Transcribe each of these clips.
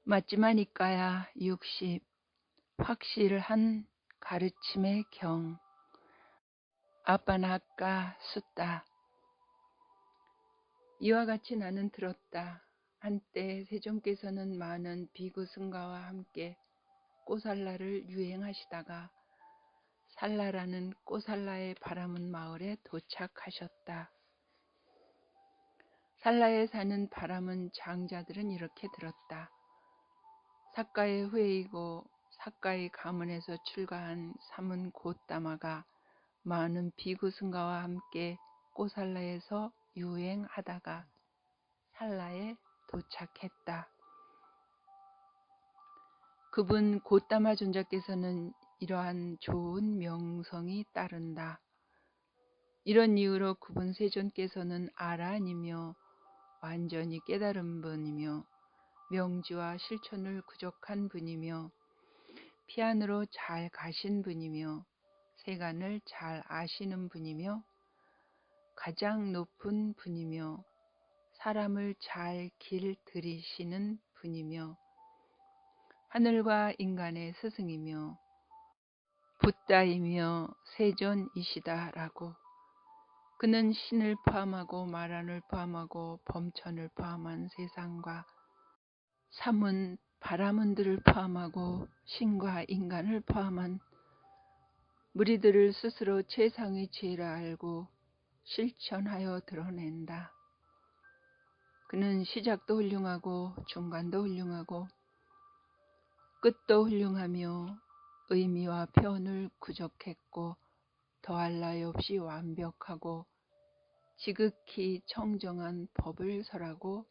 맞지만 이까야 60. 확실한 가르침의 경. 아빠나 아까 숫다. 이와 같이 나는 들었다. 한때 세존께서는 많은 비구 승가와 함께 꼬살라를 유행하시다가 살라라는 꼬살라의 바람은 마을에 도착하셨다. 살라에 사는 바람은 장자들은 이렇게 들었다. 삿가의 후예이고 삿가의 가문에서 출가한 사문 고따마가 많은 비구 승가와 함께 꼬살라에서 유행하다가 살라에 도착했다. 그분 고따마 존자께서는 이러한 좋은 명성이 따른다. 이런 이유로 그분 세존께서는 아란이며 완전히 깨달은 분이며 명지와 실천을 구족한 분이며 피안으로 잘 가신 분이며 세간을 잘 아시는 분이며 가장 높은 분이며 사람을 잘 길들이시는 분이며 하늘과 인간의 스승이며 붓다이며 세존이시다라고. 그는 신을 포함하고 마란을 포함하고 범천을 포함한 세상과 사문 바라문들을 포함하고 신과 인간을 포함한 무리들을 스스로 최상의 지혜라 알고 실천하여 드러낸다. 그는 시작도 훌륭하고 중간도 훌륭하고 끝도 훌륭하며 의미와 표현을 구족했고 더할 나위 없이 완벽하고 지극히 청정한 법을 설하고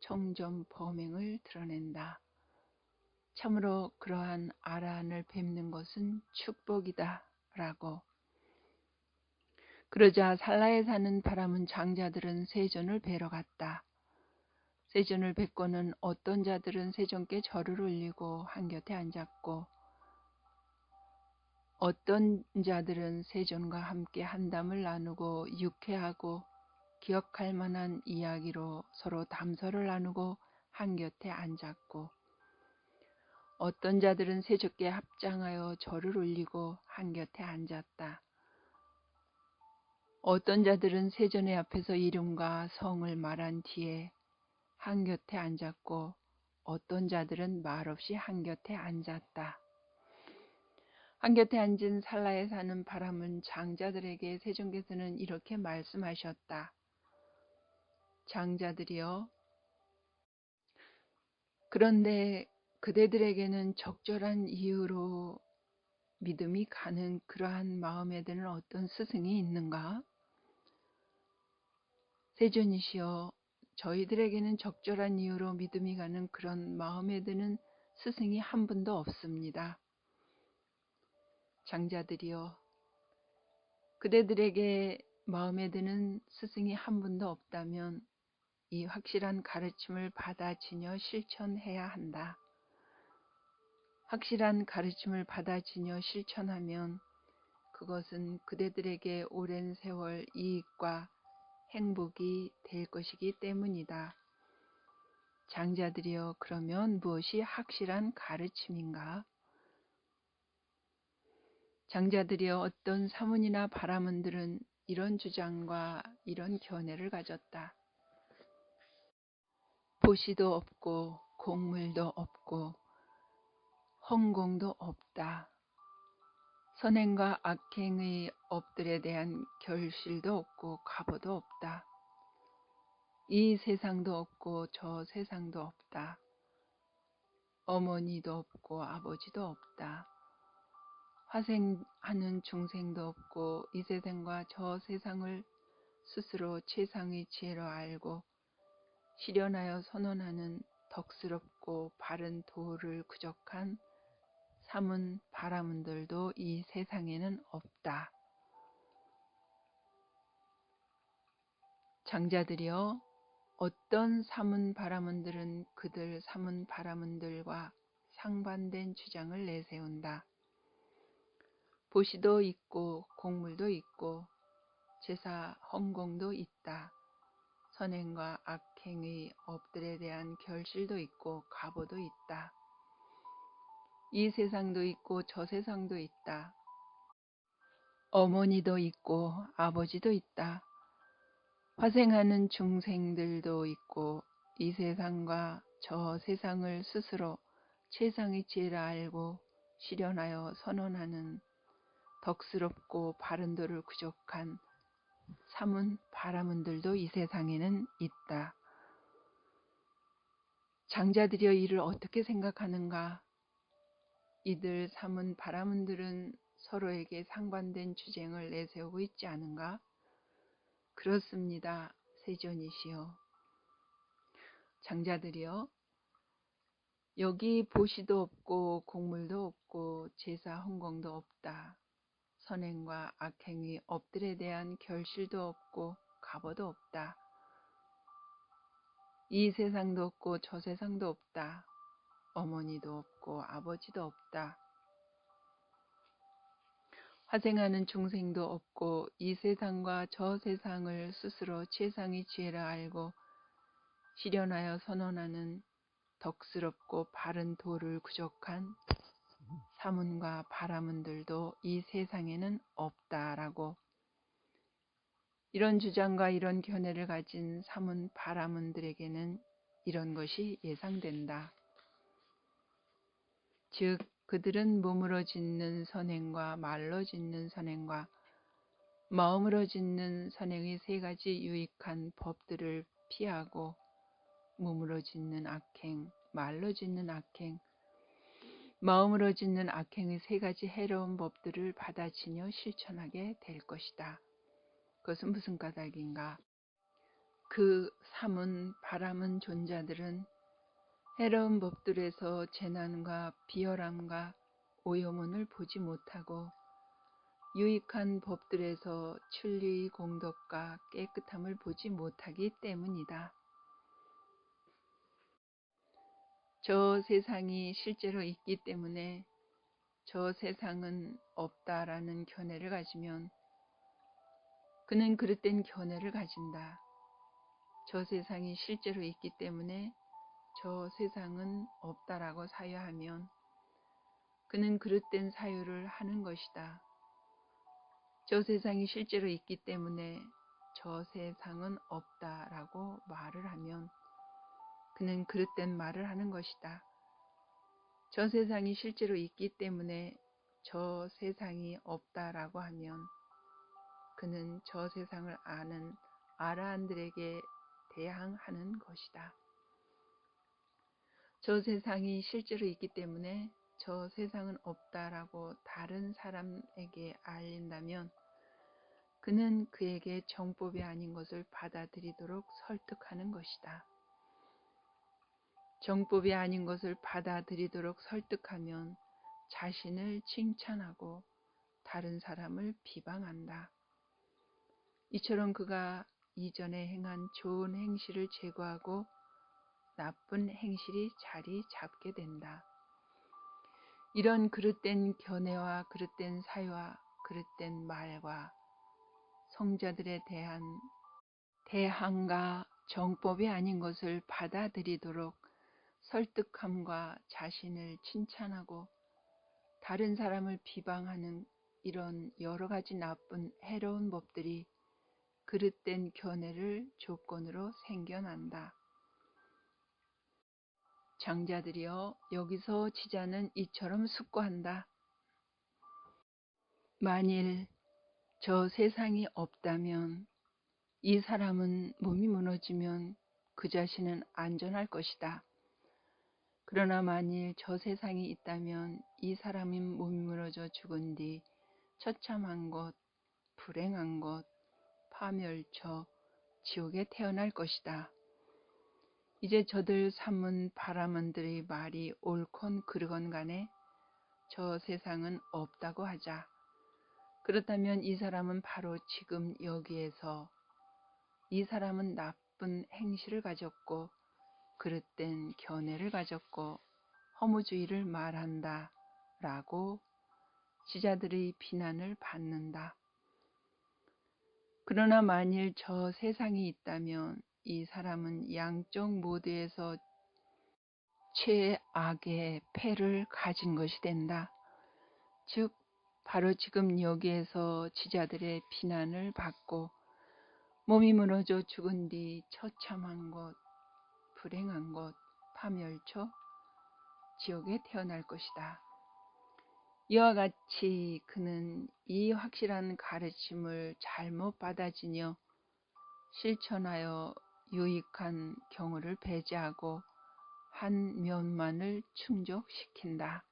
청정 범행을 드러낸다. 참으로 그러한 아라한을 뵙는 것은 축복이다 라고. 그러자 살라에 사는 바람은 장자들은 세존을 뵈러 갔다. 세존을 뵙고는 어떤 자들은 세존께 절을 올리고 한곁에 앉았고 어떤 자들은 세존과 함께 한담을 나누고 유쾌하고 기억할 만한 이야기로 서로 담소를 나누고 한곁에 앉았고 어떤 자들은 세존께 합장하여 절을 올리고 한곁에 앉았다. 어떤 자들은 세존의 앞에서 이름과 성을 말한 뒤에 한곁에 앉았고 어떤 자들은 말없이 한곁에 앉았다. 한곁에 앉은 살라에 사는 바람은 장자들에게 세존께서는 이렇게 말씀하셨다. 장자들이여, 그런데 그대들에게는 적절한 이유로 믿음이 가는 그러한 마음에 드는 어떤 스승이 있는가? 세존이시여, 저희들에게는 적절한 이유로 믿음이 가는 그런 마음에 드는 스승이 한 분도 없습니다. 장자들이여, 그대들에게 마음에 드는 스승이 한 분도 없다면 이 확실한 가르침을 받아지녀 실천해야 한다. 확실한 가르침을 받아지녀 실천하면 그것은 그대들에게 오랜 세월 이익과 행복이 될 것이기 때문이다. 장자들이여, 그러면 무엇이 확실한 가르침인가? 장자들이여, 어떤 사문이나 바라문들은 이런 주장과 이런 견해를 가졌다. 보시도 없고 공물도 없고 헌공도 없다. 선행과 악행의 업들에 대한 결실도 없고 과보도 없다. 이 세상도 없고 저 세상도 없다. 어머니도 없고 아버지도 없다. 화생하는 중생도 없고 이 세상과 저 세상을 스스로 최상의 지혜로 알고 실현하여 선언하는 덕스럽고 바른 도를 구족한 사문 바라문들도 이 세상에는 없다. 장자들이여, 어떤 사문 바라문들은 그들 사문 바라문들과 상반된 주장을 내세운다. 보시도 있고 공물도 있고 제사 헌공도 있다. 선행과 악행 악행의 업들에 대한 결실도 있고 갑오도 있다. 이 세상도 있고 저 세상도 있다. 어머니도 있고 아버지도 있다. 화생하는 중생들도 있고 이 세상과 저 세상을 스스로 최상의 지혜라 알고 실현하여 선언하는 덕스럽고 바른 도를 구족한 삼은 바라문들도 이 세상에는 있다. 장자들이여 이를 어떻게 생각하는가? 이들 삼은 바라문들은 서로에게 상반된 주쟁을 내세우고 있지 않은가? 그렇습니다. 세존이시여. 장자들이여 여기 보시도 없고 곡물도 없고 제사 헌공도 없다. 선행과 악행의 업들에 대한 결실도 없고 갑오도 없다. 이 세상도 없고 저 세상도 없다. 어머니도 없고 아버지도 없다. 화생하는 중생도 없고 이 세상과 저 세상을 스스로 최상의 지혜라 알고 실현하여 선언하는 덕스럽고 바른 도를 구족한 사문과 바라문들도 이 세상에는 없다라고 이런 주장과 이런 견해를 가진 사문 바라문들에게는 이런 것이 예상된다. 즉 그들은 몸으로 짓는 선행과 말로 짓는 선행과 마음으로 짓는 선행의 세 가지 유익한 법들을 피하고 몸으로 짓는 악행, 말로 짓는 악행, 마음으로 짓는 악행의 세 가지 해로운 법들을 받아치며 실천하게 될 것이다. 그것은 무슨 까닭인가? 그 삼은 바람은 존자들은 해로운 법들에서 재난과 비열함과 오염원을 보지 못하고 유익한 법들에서 진리의 공덕과 깨끗함을 보지 못하기 때문이다. 저 세상이 실제로 있기 때문에 저 세상은 없다라는 견해를 가지면 그는 그릇된 견해를 가진다. 저 세상이 실제로 있기 때문에 저 세상은 없다라고 사유하면 그는 그릇된 사유를 하는 것이다. 저 세상이 실제로 있기 때문에 저 세상은 없다라고 말을 하면 그는 그릇된 말을 하는 것이다. 저 세상이 실제로 있기 때문에 저 세상이 없다라고 하면 그는 저 세상을 아는 아라한들에게 대항하는 것이다. 저 세상이 실제로 있기 때문에 저 세상은 없다라고 다른 사람에게 알린다면 그는 그에게 정법이 아닌 것을 받아들이도록 설득하는 것이다. 정법이 아닌 것을 받아들이도록 설득하면 자신을 칭찬하고 다른 사람을 비방한다. 이처럼 그가 이전에 행한 좋은 행실을 제거하고 나쁜 행실이 자리 잡게 된다. 이런 그릇된 견해와 그릇된 사유와 그릇된 말과 성자들에 대한 대항과 정법이 아닌 것을 받아들이도록 설득함과 자신을 칭찬하고 다른 사람을 비방하는 이런 여러 가지 나쁜 해로운 법들이 그릇된 견해를 조건으로 생겨난다. 장자들이여 여기서 지자는 이처럼 숙고한다. 만일 저 세상이 없다면 이 사람은 몸이 무너지면 그 자신은 안전할 것이다. 그러나 만일 저 세상이 있다면 이 사람이 몸이 무너져 죽은 뒤 처참한 곳, 불행한 곳, 파멸처, 지옥에 태어날 것이다. 이제 저들 삼은 바라문들의 말이 옳건 그르건 간에 저 세상은 없다고 하자. 그렇다면 이 사람은 바로 지금 여기에서 이 사람은 나쁜 행실을 가졌고 그릇된 견해를 가졌고 허무주의를 말한다 라고 지자들의 비난을 받는다. 그러나 만일 저 세상이 있다면 이 사람은 양쪽 모두에서 최악의 패를 가진 것이 된다. 즉 바로 지금 여기에서 지자들의 비난을 받고 몸이 무너져 죽은 뒤 처참한 곳, 불행한 곳, 파멸초, 지옥에 태어날 것이다. 이와 같이 그는 이 확실한 가르침을 잘못 받아지며 실천하여 유익한 경우를 배제하고 한 면만을 충족시킨다.